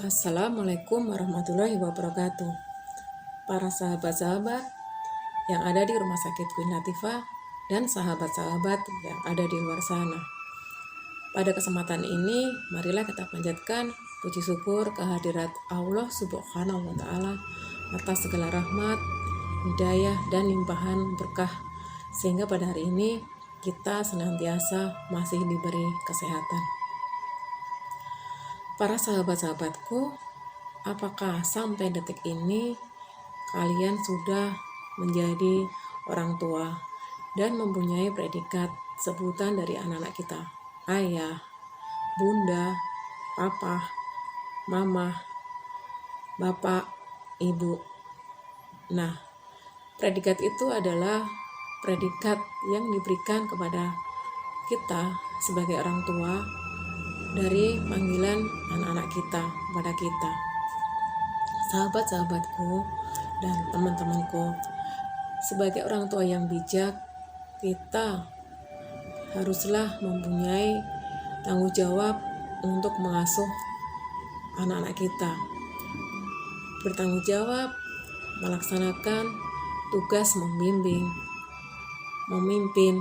Assalamualaikum warahmatullahi wabarakatuh. Para sahabat-sahabat yang ada di Rumah Sakit Queen Latifah dan sahabat-sahabat yang ada di luar sana. Pada kesempatan ini, marilah kita panjatkan puji syukur kehadirat Allah Subhanahu wa Ta'ala atas segala rahmat, hidayah, dan limpahan berkah, sehingga pada hari ini kita senantiasa masih diberi kesehatan. Para sahabat-sahabatku, apakah sampai detik ini kalian sudah menjadi orang tua dan mempunyai predikat sebutan dari anak-anak kita? Ayah, bunda, papa, mama, bapak, ibu. Nah, predikat itu adalah predikat yang diberikan kepada kita sebagai orang tua dari panggilan anak-anak kita pada kita. Sahabat-sahabatku dan teman-temanku, sebagai orang tua yang bijak, kita haruslah mempunyai tanggung jawab untuk mengasuh anak-anak kita. Bertanggung jawab melaksanakan tugas membimbing, memimpin,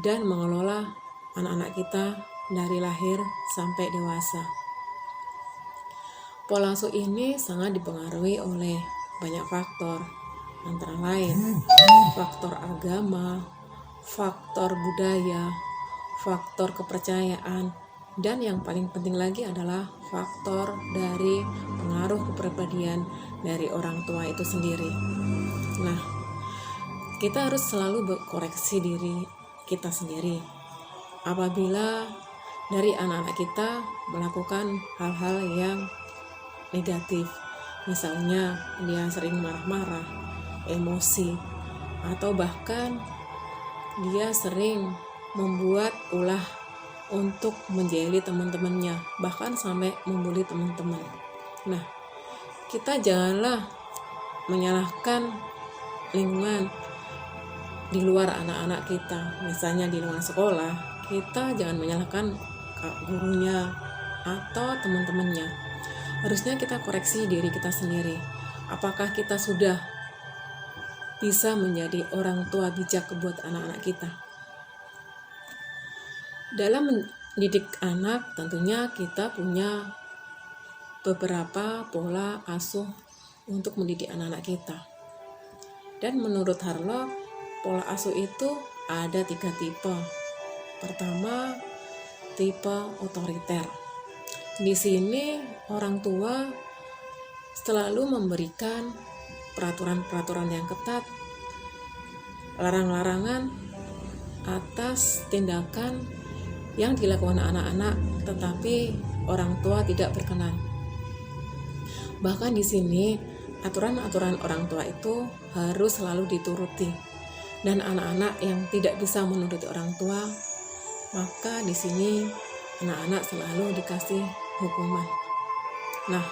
dan mengelola anak-anak kita dari lahir sampai dewasa. Pola asuh ini sangat dipengaruhi oleh banyak faktor, antara lain faktor agama, faktor budaya, faktor kepercayaan, dan yang paling penting lagi adalah faktor dari pengaruh kepribadian dari orang tua itu sendiri. Nah, kita harus selalu berkoreksi diri kita sendiri apabila dari anak-anak kita melakukan hal-hal yang negatif. Misalnya dia sering marah-marah, emosi, atau bahkan dia sering membuat ulah untuk menjahili teman-temannya, bahkan sampai membuli teman-teman. Nah, kita janganlah menyalahkan lingkungan di luar anak-anak kita. Misalnya di luar sekolah, kita jangan menyalahkan gurunya atau teman-temannya. Harusnya kita koreksi diri kita sendiri. Apakah kita sudah bisa menjadi orang tua bijak buat anak-anak kita? Dalam mendidik anak, tentunya kita punya beberapa pola asuh untuk mendidik anak-anak kita. Dan menurut Harlow, pola asuh itu ada 3 tipe. Pertama, tipe otoriter. Di sini orang tua selalu memberikan peraturan-peraturan yang ketat, larang-larangan atas tindakan yang dilakukan anak-anak, tetapi orang tua tidak berkenan. Bahkan di sini aturan-aturan orang tua itu harus selalu dituruti, dan anak-anak yang tidak bisa menuruti orang tua, maka di sini anak-anak selalu dikasih hukuman. Nah,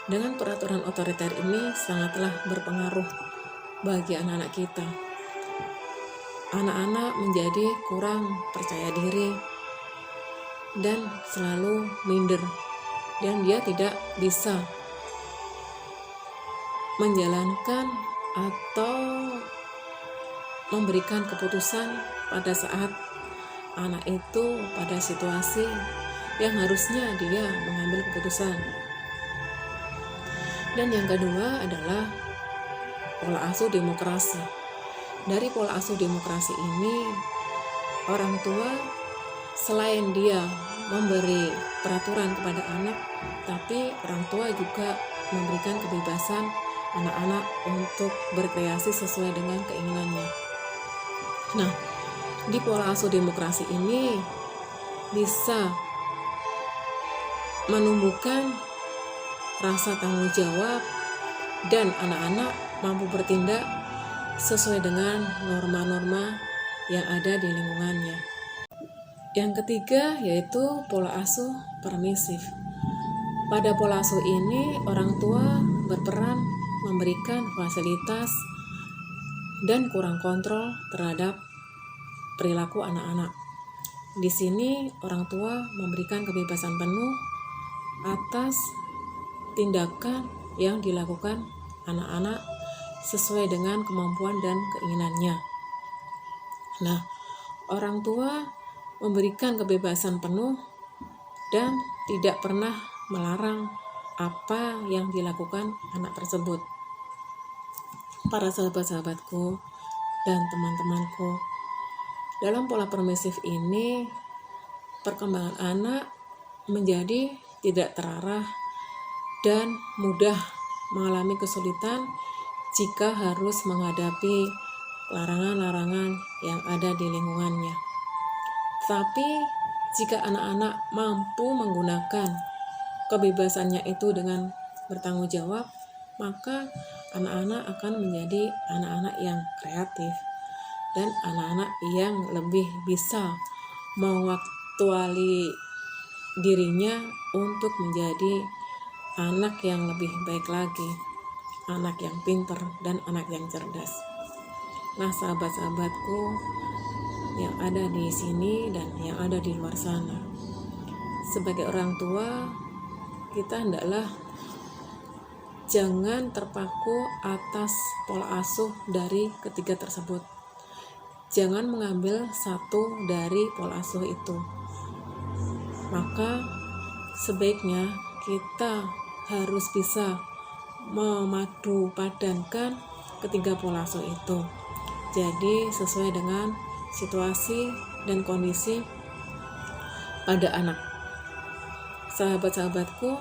dengan peraturan otoriter ini sangatlah berpengaruh bagi anak-anak kita. Anak-anak menjadi kurang percaya diri dan selalu minder, dan dia tidak bisa menjalankan atau memberikan keputusan pada saat anak itu pada situasi yang harusnya dia mengambil keputusan. Dan yang kedua adalah pola asuh demokrasi. Dari pola asuh demokrasi ini, orang tua selain dia memberi peraturan kepada anak, tapi orang tua juga memberikan kebebasan anak-anak untuk berkreasi sesuai dengan keinginannya. Nah, di pola asuh demokrasi ini bisa menumbuhkan rasa tanggung jawab dan anak-anak mampu bertindak sesuai dengan norma-norma yang ada di lingkungannya. Yang ketiga yaitu pola asuh permisif. Pada pola asuh ini orang tua berperan memberikan fasilitas dan kurang kontrol terhadap perilaku anak-anak. Di sini orang tua memberikan kebebasan penuh atas tindakan yang dilakukan anak-anak sesuai dengan kemampuan dan keinginannya. Nah, orang tua memberikan kebebasan penuh dan tidak pernah melarang apa yang dilakukan anak tersebut. Para sahabat-sahabatku dan teman-temanku, dalam pola permisif ini, perkembangan anak menjadi tidak terarah dan mudah mengalami kesulitan jika harus menghadapi larangan-larangan yang ada di lingkungannya. Tapi jika anak-anak mampu menggunakan kebebasannya itu dengan bertanggung jawab, maka anak-anak akan menjadi anak-anak yang kreatif dan anak-anak yang lebih bisa mewaktuali dirinya untuk menjadi anak yang lebih baik lagi, anak yang pintar dan anak yang cerdas. Nah, sahabat-sahabatku yang ada di sini dan yang ada di luar sana, sebagai orang tua, kita hendaklah jangan terpaku atas pola asuh dari ketiga tersebut. Jangan mengambil satu dari pola asuh itu. Maka sebaiknya kita harus bisa memadu padankan ketiga pola asuh itu. Jadi sesuai dengan situasi dan kondisi pada anak. Sahabat-sahabatku,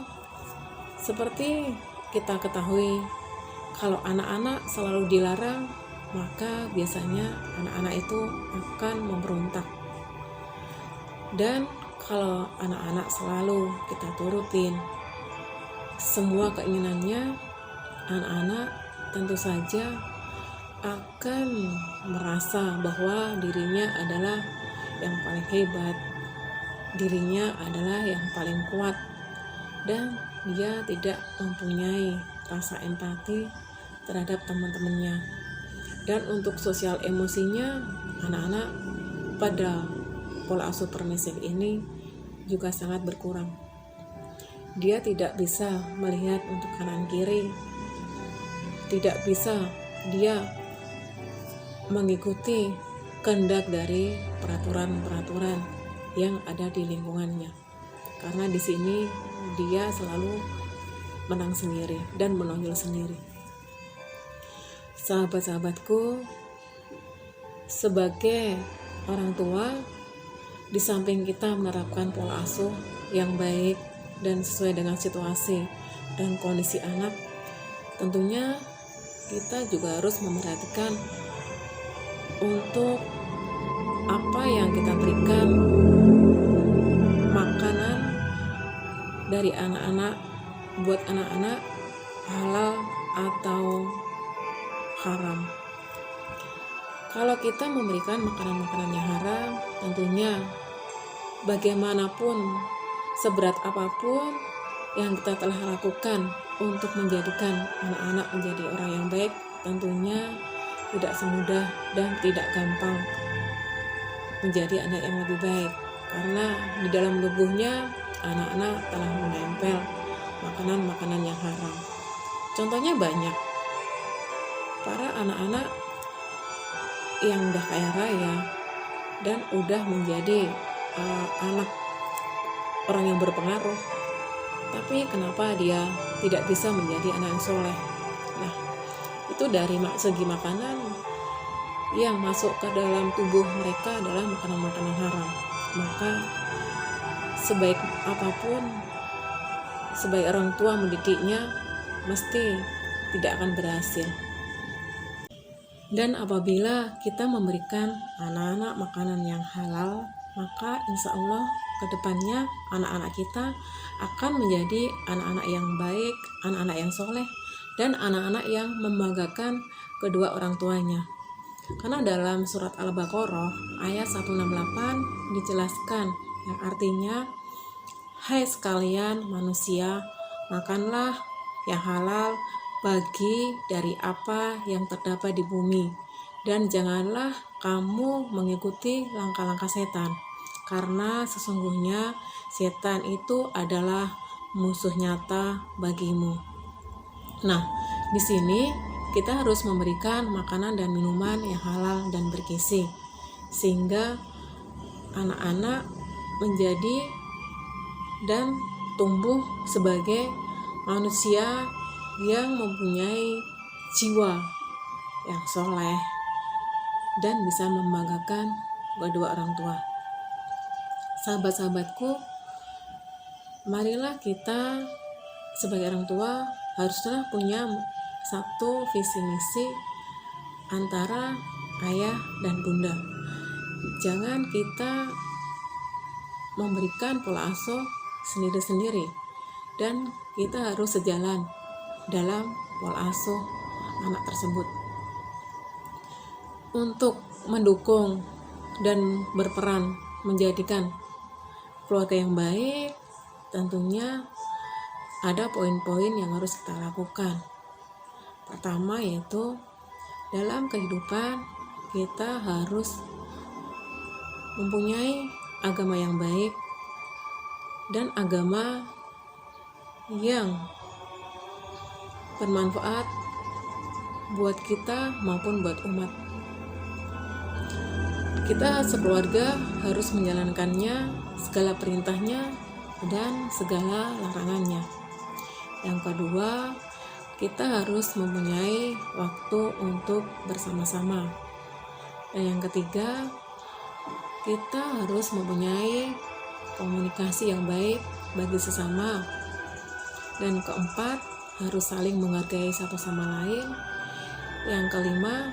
seperti kita ketahui, kalau anak-anak selalu dilarang, maka biasanya anak-anak itu akan memberontak. Dan kalau anak-anak selalu kita turutin semua keinginannya, anak-anak tentu saja akan merasa bahwa dirinya adalah yang paling hebat, dirinya adalah yang paling kuat, dan dia tidak mempunyai rasa empati terhadap teman-temannya. Dan untuk sosial emosinya, anak-anak pada pola asuh permisif ini juga sangat berkurang. Dia tidak bisa melihat untuk kanan kiri, tidak bisa dia mengikuti kehendak dari peraturan-peraturan yang ada di lingkungannya. Karena di sini dia selalu menang sendiri dan menonjol sendiri. Sahabat-sahabatku, sebagai orang tua, di samping kita menerapkan pola asuh yang baik dan sesuai dengan situasi dan kondisi anak, tentunya kita juga harus memperhatikan untuk apa yang kita berikan makanan dari anak-anak, buat anak-anak, halal atau haram. Kalau kita memberikan makanan-makanan yang haram, tentunya bagaimanapun, seberat apapun yang kita telah lakukan untuk menjadikan anak-anak menjadi orang yang baik, tentunya tidak semudah dan tidak gampang menjadi anak yang lebih baik, karena di dalam tubuhnya anak-anak telah menempel makanan-makanan yang haram. Contohnya banyak, para anak-anak yang udah kaya raya dan udah menjadi anak orang yang berpengaruh, tapi kenapa dia tidak bisa menjadi anak yang soleh? Nah, itu dari segi makanan yang masuk ke dalam tubuh mereka adalah makanan-makanan haram. Maka sebaik apapun, sebaik orang tua mendidiknya, mesti tidak akan berhasil. Dan apabila kita memberikan anak-anak makanan yang halal, maka insya Allah kedepannya anak-anak kita akan menjadi anak-anak yang baik, anak-anak yang soleh, dan anak-anak yang membanggakan kedua orang tuanya. Karena dalam surat Al-Baqarah ayat 168 dijelaskan, yang artinya, hai sekalian manusia, makanlah yang halal bagi dari apa yang terdapat di bumi, dan janganlah kamu mengikuti langkah-langkah setan, karena sesungguhnya setan itu adalah musuh nyata bagimu. Nah, di sini kita harus memberikan makanan dan minuman yang halal dan bergizi, sehingga anak-anak menjadi dan tumbuh sebagai manusia yang mempunyai jiwa yang soleh dan bisa membanggakan kedua orang tua. Sahabat-sahabatku, marilah kita sebagai orang tua haruslah punya satu visi misi antara ayah dan bunda. Jangan kita memberikan pola asuh sendiri-sendiri, dan kita harus sejalan dalam pola asuh anak tersebut. Untuk mendukung dan berperan menjadikan keluarga yang baik, tentunya ada poin-poin yang harus kita lakukan. Pertama yaitu dalam kehidupan kita harus mempunyai agama yang baik dan agama yang bermanfaat buat kita maupun buat umat. Kita sekeluarga harus menjalankannya, segala perintahnya dan segala larangannya. Yang kedua, kita harus mempunyai waktu untuk bersama-sama. Dan yang ketiga, kita harus mempunyai komunikasi yang baik bagi sesama. Dan keempat, harus saling menghargai satu sama lain. Yang kelima,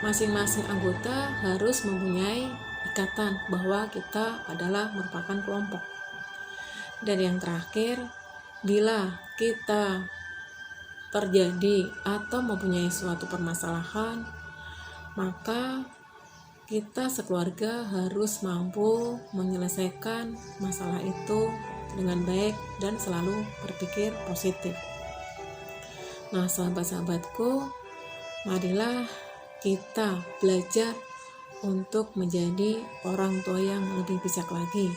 masing-masing anggota harus mempunyai ikatan bahwa kita adalah merupakan kelompok. Dan yang terakhir, bila kita terjadi atau mempunyai suatu permasalahan, maka kita sekeluarga harus mampu menyelesaikan masalah itu dengan baik dan selalu berpikir positif. Nah, sahabat-sahabatku, marilah kita belajar untuk menjadi orang tua yang lebih bijak lagi.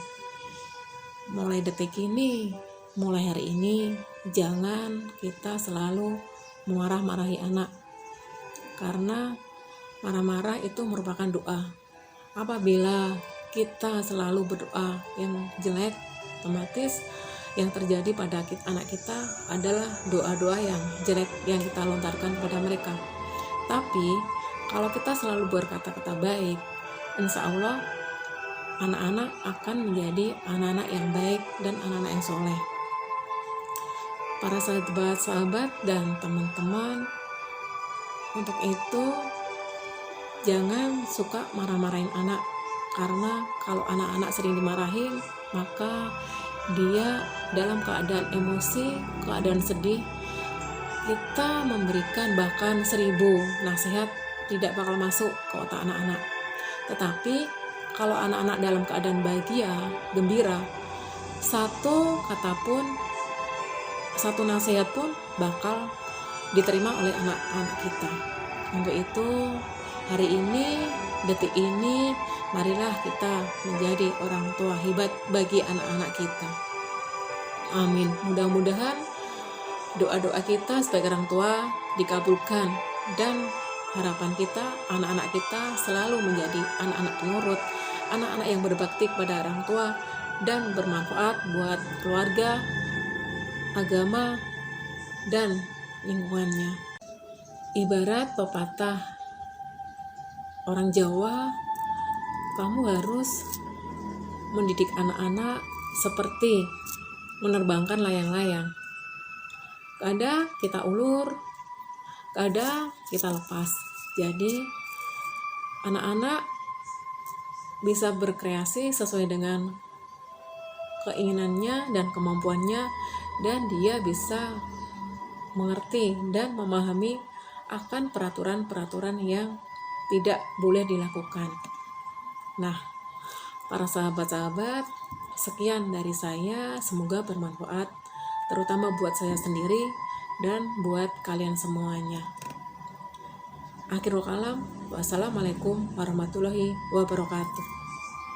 Mulai detik ini, mulai hari ini, jangan kita selalu memarah-marahi anak, karena marah-marah itu merupakan doa. Apabila kita selalu berdoa yang jelek, otomatis yang terjadi pada anak kita adalah doa-doa yang jelek yang kita lontarkan kepada mereka. Tapi kalau kita selalu berkata-kata baik, insya Allah anak-anak akan menjadi anak-anak yang baik dan anak-anak yang soleh. Para sahabat-sahabat dan teman-teman, untuk itu jangan suka marah-marahin anak, karena kalau anak-anak sering dimarahin, maka dia dalam keadaan emosi, keadaan sedih. Kita memberikan bahkan 1000 nasihat tidak bakal masuk ke otak anak-anak. Tetapi kalau anak-anak dalam keadaan bahagia, gembira, satu kata pun, satu nasihat pun bakal diterima oleh anak-anak kita. Untuk itu, hari ini, detik ini, marilah kita menjadi orang tua hebat bagi anak-anak kita. Amin. Mudah-mudahan doa-doa kita sebagai orang tua dikabulkan, dan harapan kita, anak-anak kita selalu menjadi anak-anak penurut, anak-anak yang berbakti kepada orang tua dan bermanfaat buat keluarga, agama, dan lingkungannya. Ibarat pepatah orang Jawa, kamu harus mendidik anak-anak seperti menerbangkan layang-layang. Kadang kita ulur, kadang kita lepas. Jadi anak-anak bisa berkreasi sesuai dengan keinginannya dan kemampuannya, dan dia bisa mengerti dan memahami akan peraturan-peraturan yang tidak boleh dilakukan. Nah, para sahabat-sahabat, sekian dari saya, semoga bermanfaat, terutama buat saya sendiri dan buat kalian semuanya. Akhirul kalam, wassalamualaikum warahmatullahi wabarakatuh.